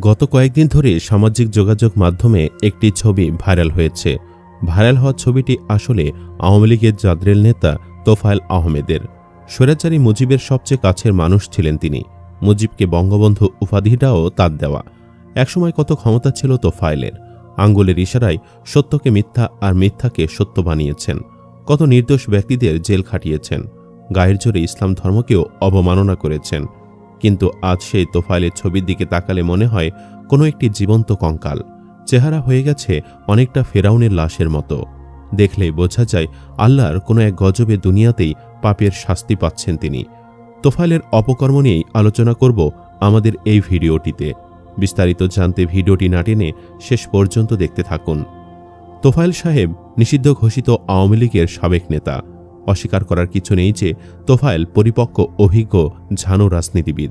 গত কয়েকদিন ধরে সামাজিক যোগাযোগ মাধ্যমে একটি ছবি ভাইরাল হয়েছে। ভাইরাল হওয়া ছবিটি আসলে আওয়ামী লীগের জাদরেল নেতা তোফায়েল আহমেদের। স্বৈরাচারী মুজিবের সবচেয়ে কাছের মানুষ ছিলেন তিনি। মুজিবকে বঙ্গবন্ধু উপাধিটাও তার দেওয়া। একসময় কত ক্ষমতা ছিল তোফায়েলের। আঙ্গুলের ইশারায় সত্যকে মিথ্যা আর মিথ্যাকে সত্য বানিয়েছেন। কত নির্দোষ ব্যক্তিদের জেল খাটিয়েছেন। গায়ের জোরে ইসলাম ধর্মকেও অবমাননা করেছেন। কিন্তু আজ সেই তোফায়েলের ছবির দিকে তাকালে মনে হয় কোনো একটি জীবন্ত কঙ্কাল। চেহারা হয়ে গেছে অনেকটা ফেরাউনের লাশের মতো। দেখলেই বোঝা যায় আল্লাহর কোনো এক গজবে দুনিয়াতেই পাপের শাস্তি পাচ্ছেন তিনি। তোফায়েলের অপকর্ম নিয়েই আলোচনা করব আমাদের এই ভিডিওটিতে। বিস্তারিত জানতে ভিডিওটি না টেনে শেষ পর্যন্ত দেখতে থাকুন। তোফায়েল সাহেব নিষিদ্ধ ঘোষিত আওয়ামী লীগের সাবেক নেতা। অস্বীকার করার কিছু নেই যে তোফায়েল পরিপক্ক অভিজ্ঞ ঝানু রাজনীতিবিদ।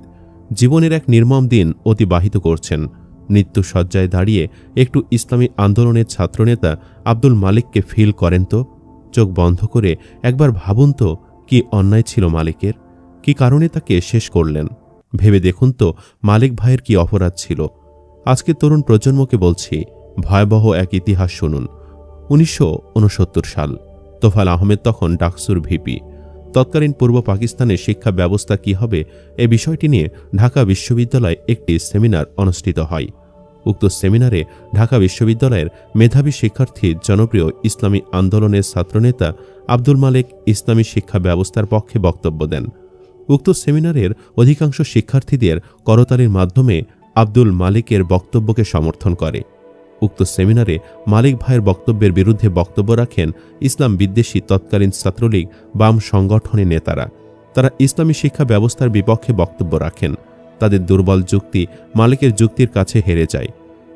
জীবনের এক নির্মম দিন অতিবাহিত করছেন। মৃত্যুশয্যায় দাঁড়িয়ে একটু ইসলামী আন্দোলনের ছাত্রনেতা আব্দুল মালিককে ফিল করেন তো। চোখ বন্ধ করে একবার ভাবুন তো, কি অন্যায় ছিল মালিকের, কি কারণে তাকে শেষ করলেন। ভেবে দেখুন তো মালিক ভাইয়ের কি অপরাধ ছিল। আজকে তরুণ প্রজন্মকে বলছি, ভয়াবহ এক ইতিহাস শুনুন। 1969 সাল। তোফায়েল আহমেদ তখন ডাকসুর ভিপি। তৎকালীন পূর্ব পাকিস্তানের শিক্ষা ব্যবস্থা কি হবে এ বিষয়টি নিয়ে ঢাকা বিশ্ববিদ্যালয়ে একটি সেমিনার অনুষ্ঠিত হয়। উক্ত সেমিনারে ঢাকা বিশ্ববিদ্যালয়ের মেধাবী শিক্ষার্থী জনপ্রিয় ইসলামী আন্দোলনের ছাত্রনেতা আব্দুল মালিক ইসলামী শিক্ষা ব্যবস্থার পক্ষে বক্তব্য দেন। উক্ত সেমিনারের অধিকাংশ শিক্ষার্থীদের করতালির মাধ্যমে আব্দুল মালিকের বক্তব্যকে সমর্থন করে। উক্ত সেমিনারে মালিক ভাইয়ের বক্তব্যের বিরুদ্ধে বক্তব্য রাখেন ইসলাম বিদ্বেষী তৎকালীন ছাত্রলীগ বাম সংগঠনের নেতারা। তারা ইসলামী শিক্ষা ব্যবস্থার বিপক্ষে বক্তব্য রাখেন। তাদের দুর্বল যুক্তি মালিকের যুক্তির কাছে হেরে যায়।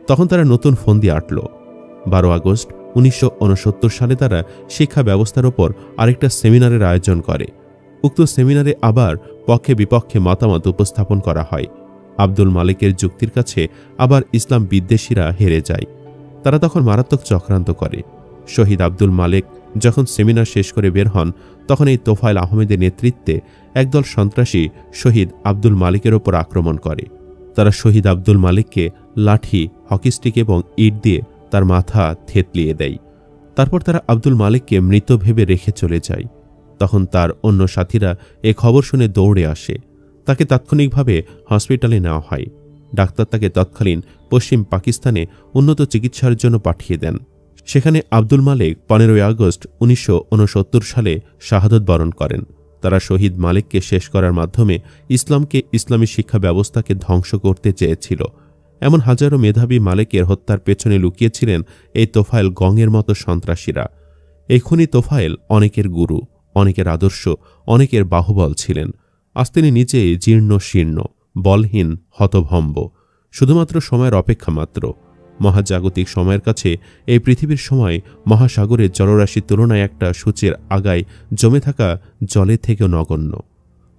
তখন তারা নতুন ফন্দি আঁটল। 12 আগস্ট 1969 সালে তারা শিক্ষা ব্যবস্থার ওপর আরেকটা সেমিনারের আয়োজন করে। উক্ত সেমিনারে আবার পক্ষে বিপক্ষে মতামত উপস্থাপন করা হয়। আব্দুল মালিকের যুক্তির কাছে আবার ইসলাম বিদ্বেষীরা হেরে যায়। তারা তখন মারাত্মক চক্রান্ত করে। শহীদ আব্দুল মালিক যখন সেমিনার শেষ করে বের হন, তখন এই তোফায়েল আহমেদের নেতৃত্বে একদল সন্ত্রাসী শহীদ আব্দুল মালিকের ওপর আক্রমণ করে। তারা শহীদ আব্দুল মালিককে লাঠি, হকিস্টিক এবং ইট দিয়ে তার মাথা থেতলিয়ে দেয়। তারপর তারা আব্দুল মালিককে মৃত ভেবে রেখে চলে যায়। তখন তার অন্য সাথীরা এ খবর শুনে দৌড়ে আসে। তাকে তাৎক্ষণিকভাবে হসপিটালে নেওয়া হয়। ডাক্তার তাকে তৎকালীন পশ্চিম পাকিস্তানে উন্নত চিকিৎসার জন্য পাঠিয়ে দেন। সেখানে আব্দুল মালিক 15 আগস্ট 1969 সালে শাহাদত বরণ করেন। তারা শহীদ মালিককে শেষ করার মাধ্যমে ইসলামকে, ইসলামী শিক্ষা ব্যবস্থাকে ধ্বংস করতে চেয়েছিল। এমন হাজারো মেধাবী মালিকের হত্যার পেছনে লুকিয়েছিলেন এই তোফায়েল গঙের মতো সন্ত্রাসীরা। এই খুনি তোফায়েল অনেকের গুরু, অনেকের আদর্শ, অনেকের বাহুবল ছিলেন। আজ তিনি নিজে জীর্ণ শীর্ণ, বলহীন, হতভম্ব। শুধুমাত্র সময়ের অপেক্ষা মাত্র। মহাজাগতিক সময়ের কাছে এই পৃথিবীর সময় মহাসাগরের জলরাশির তুলনায় একটা সূচের আগায় জমে থাকা জলের থেকেও নগণ্য।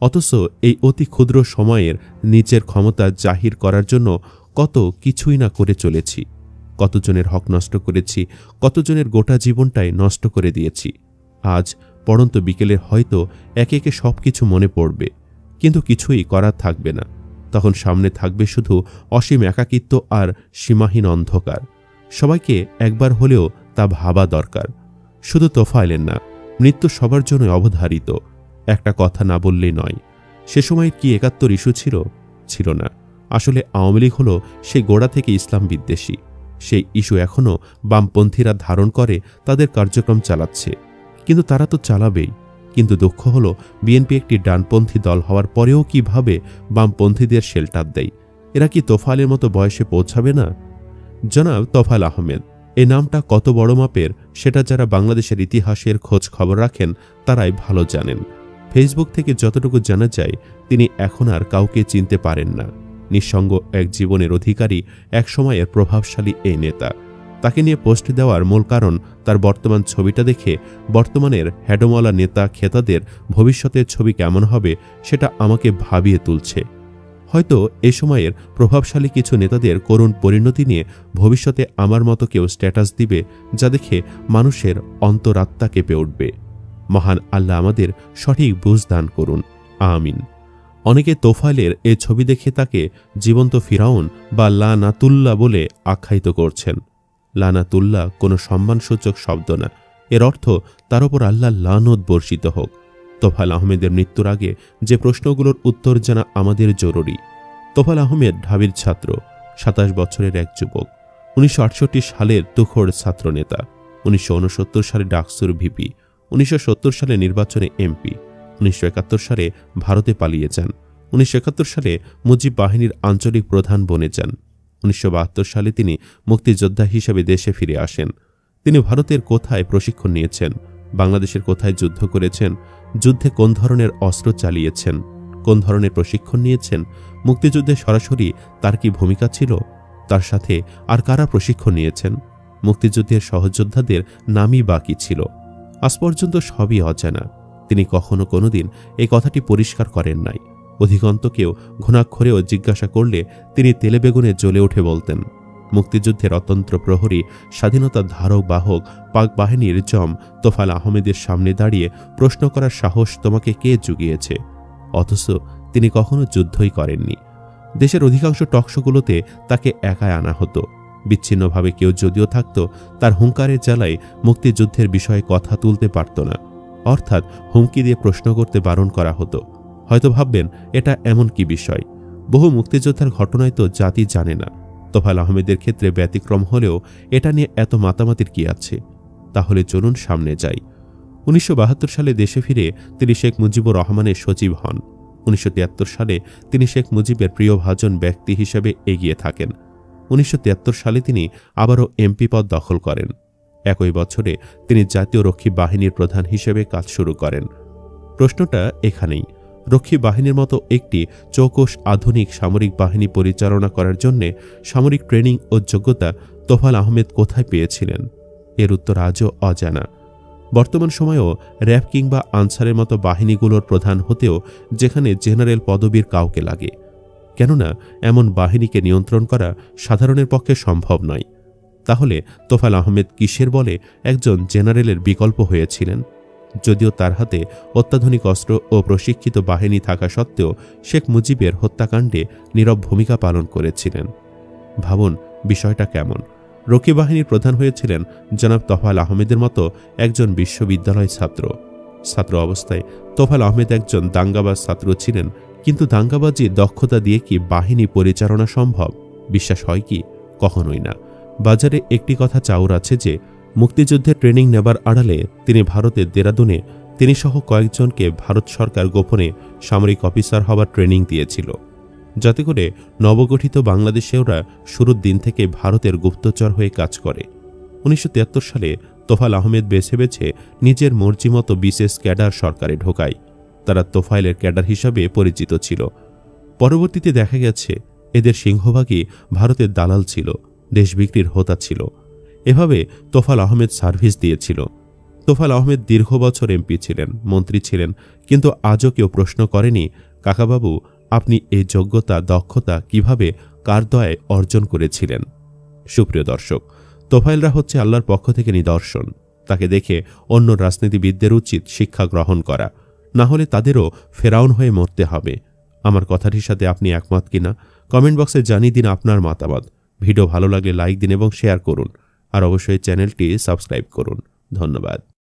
অথচ এই অতি ক্ষুদ্র সময়ের নিজের ক্ষমতা জাহির করার জন্য কত কিছুই না করে চলেছি। কতজনের হক নষ্ট করেছি, কতজনের গোটা জীবনটাই নষ্ট করে দিয়েছি। আজ পড়ন্ত বিকেলে হয়তো একে একে সব কিছু মনে পড়বে, কিন্তু কিছুই করার থাকবে না। তখন সামনে থাকবে শুধু অসীম একাকিত্ব আর সীমাহীন অন্ধকার। সবাইকে একবার হলেও তা ভাবা দরকার। শুধু তোফায়েলের না, মৃত্যু সবার জন্য অবধারিত। একটা কথা না বললেই নয়। সে সময় কি 71 ইস্যু ছিল? ছিল না। আসলে আওয়ামী লীগ হল সেই গোড়া থেকে ইসলাম বিদ্বেষী। সেই ইস্যু এখনও বামপন্থীরা ধারণ করে তাদের কার্যক্রম চালাচ্ছে। কিন্তু তারা তো চালাবেই। কিন্তু দুঃখ হলো বিএনপি একটি ডানপন্থী দল হওয়ার পরেও কিভাবে বামপন্থীদের শেল্টার দেয়। এরা কি তোফায়েলের মতো বয়সে পৌঁছাবে না? জনাব তোফায়েল আহমেদ, এই নামটা কত বড় মাপের সেটা যারা বাংলাদেশের ইতিহাসের খোঁজ খবর রাখেন তারাই ভালো জানেন। ফেসবুক থেকে যতটুকু জানা যায়, তিনি এখন আর কাউকে চিনতে পারেন না। নিঃসঙ্গ এক জীবনের অধিকারী, এক সময়ের প্রভাবশালী এই নেতা। তাকে নিয়ে পোস্ট দেওয়ার মূল কারণ তার বর্তমান ছবিটা দেখে বর্তমানের হেডমওয়ালা নেতা খেতাদের ভবিষ্যতের ছবি কেমন হবে সেটা আমাকে ভাবিয়ে তুলছে। হয়তো এ সময়ের প্রভাবশালী কিছু নেতাদের করুণ পরিণতি নিয়ে ভবিষ্যতে আমার মতো কেউ স্ট্যাটাস দিবে, যা দেখে মানুষের অন্তরাত্মা কেঁপে উঠবে। মহান আল্লাহ আমাদের সঠিক বুঝ দান করুন, আমিন। অনেকে তোফায়েলের এ ছবি দেখে তাকে জীবন্ত ফিরাউন বা লানাতুল্লাহ বলে আখ্যায়িত করছেন। লানাতুল্লাহ কোনো সম্মানসূচক শব্দ না, এর অর্থ তার ওপর আল্লাহর লানত বর্ষিত হোক। তোফায়েল আহমেদের মৃত্যুর আগে যে প্রশ্নগুলোর উত্তর জানা আমাদের জরুরি। তোফায়েল আহমেদ ঢাবির ছাত্র, ২৭ বছরের এক যুবক। ১৯৬৮ সালের তুখোড় ছাত্রনেতা। ১৯৬৯ সালে ডাকসুর ভিপি। ১৯৭০ সালে নির্বাচনে এমপি। ১৯৭১ সালে ভারতে পালিয়ে যান। ১৯৭১ সালে মুজিব বাহিনীর আঞ্চলিক প্রধান বনে যান। ১৯৭২ সালে তিনি মুক্তিযোদ্ধা হিসেবে দেশে ফিরে আসেন। তিনি ভারতের কোথায় প্রশিক্ষণ নিয়েছেন, বাংলাদেশের কোথায় যুদ্ধ করেছেন, যুদ্ধে কোন ধরনের অস্ত্র চালিয়েছেন, কোন ধরনের প্রশিক্ষণ নিয়েছেন, মুক্তিযুদ্ধে সরাসরি তার কি ভূমিকা ছিল, তার সাথে আর কারা প্রশিক্ষণ নিয়েছেন, মুক্তিযুদ্ধের সহযোদ্ধাদের নামই বাকি ছিল, আজ পর্যন্ত সবই অজানা। তিনি কখনো কোনোদিন এই কথাটি পরিষ্কার করেন নাই। অধিকন্তকেও ঘুণাক্ষরেও জিজ্ঞাসা করলে তিনি তেলে বেগুনে জ্বলে উঠে বলতেন, মুক্তিযুদ্ধের অতন্ত্র প্রহরী, স্বাধীনতার ধারক বাহক পাক বাহিনীর জম তোফায়েল আহমেদের সামনে দাঁড়িয়ে প্রশ্ন করার সাহস তোমাকে কে জুগিয়েছে? অথচ তিনি কখনো যুদ্ধই করেননি। দেশের অধিকাংশ টকশোগুলোতে তাকে একাই আনা হতো। বিচ্ছিন্নভাবে কেউ যদিও থাকত, তার হুঙ্কারের জ্বালায় মুক্তিযুদ্ধের বিষয়ে কথা তুলতে পারত না, অর্থাৎ হুমকি দিয়ে প্রশ্ন করতে বারণ করা হতো। হয়তো ভাববেন এটা এমন কি বিষয়, বহু মুক্তিযোদ্ধার ঘটনায় তো জাতি জানে না। তোফায়েল আহমেদের ক্ষেত্রে ব্যতিক্রম হলেও এটা নিয়ে এত মাতামাতির কি আছে? তাহলে চলুন সামনে যাই। ১৯৭২ সালে দেশে ফিরে তিনি শেখ মুজিবুর রহমানের সচিব হন। ১৯৭৩ সালে তিনি শেখ মুজিবের প্রিয়ভাজন ব্যক্তি হিসেবে এগিয়ে থাকেন। ১৯৭৩ সালে তিনি আবারও এমপি পদ দখল করেন। একই বছরে তিনি জাতীয় রক্ষী বাহিনীর প্রধান হিসেবে কাজ শুরু করেন। প্রশ্নটা এখানেই, রক্ষী বাহিনীর মতো একটি চৌকস আধুনিক সামরিক বাহিনী পরিচালনা করার জন্য সামরিক ট্রেনিং ও যোগ্যতা তোফায়েল আহমেদ কোথায় পেয়েছিলেন? এর উত্তর আজও অজানা। বর্তমান সময়েও র্যাব কিংবা আনসারের মতো বাহিনীগুলোর প্রধান হতেও যেখানে জেনারেল পদবীর কাউকে লাগে, কেননা এমন বাহিনীকে নিয়ন্ত্রণ করা সাধারণের পক্ষে সম্ভব নয়। তাহলে তোফায়েল আহমেদ কিসের বলে একজন জেনারেলের বিকল্প হয়েছিলেন? যদিও তার হাতে অত্যাধুনিক অস্ত্র ও প্রশিক্ষিত বাহিনী থাকা সত্ত্বেও শেখ মুজিবের হত্যাকাণ্ডে নীরব ভূমিকা পালন করেছিলেন। ভাবুন বিষয়টা কেমন। রক্ষী বাহিনীর প্রধান হয়েছিলেন জনাব তোফায়েল আহমেদের মতো একজন বিশ্ববিদ্যালয় ছাত্র অবস্থায় তোফায়েল আহমেদ একজন দাঙ্গাবাজ ছাত্র ছিলেন। কিন্তু দাঙ্গাবাজির দক্ষতা দিয়ে কি বাহিনী পরিচালনা সম্ভব? বিশ্বাস হয় কি? কখনোই না। বাজারে একটি কথা চাউর আছে যে মুক্তিযুদ্ধে ট্রেনিং নেবার আড়ালে তিনি ভারতের দেরাদুনে তিনি সহ কয়েকজনকে ভারত সরকার গোপনে সামরিক অফিসার হবার ট্রেনিং দিয়েছিল, যাতে করে নবগঠিত বাংলাদেশেওরা শুরুর দিন থেকে ভারতের গুপ্তচর হয়ে কাজ করে। ১৯৭৩ সালে তোফায়েল আহমেদ বেছে বেছে নিজের মর্জিমতো বিশেষ ক্যাডার সরকারে ঢোকায়। তারা তোফায়েলের ক্যাডার হিসাবে পরিচিত ছিল। পরবর্তীতে দেখা গেছে এদের সিংহভাগই ভারতের দালাল ছিল, দেশ বিক্রির হোতা ছিল। এভাবে তোফায়েল আহমেদ সার্ভিস দিয়েছিল। তোফায়েল আহমেদ দীর্ঘ বছর এমপি ছিলেন, মন্ত্রী ছিলেন, কিন্তু আজও কেউ প্রশ্ন করেনি, কাকাবাবু আপনি এই যোগ্যতা দক্ষতা কিভাবে কার দয়ায় অর্জন করেছিলেন? সুপ্রিয় দর্শক, তোফায়েলরা হচ্ছে আল্লাহর পক্ষ থেকে নিদর্শন। তাকে দেখে অন্য রাজনীতিবিদদের উচিত শিক্ষা গ্রহণ করা, না হলে তাদেরও ফেরাউন হয়ে মরতে হবে। আমার কথাটির সাথে আপনি একমত কিনা কমেন্ট বক্সে জানিয়ে দিন আপনার মতামত। ভিডিও ভালো লাগলে লাইক দিন এবং শেয়ার করুন, আর অবশ্যই চ্যানেলটি সাবস্ক্রাইব করুন। ধন্যবাদ।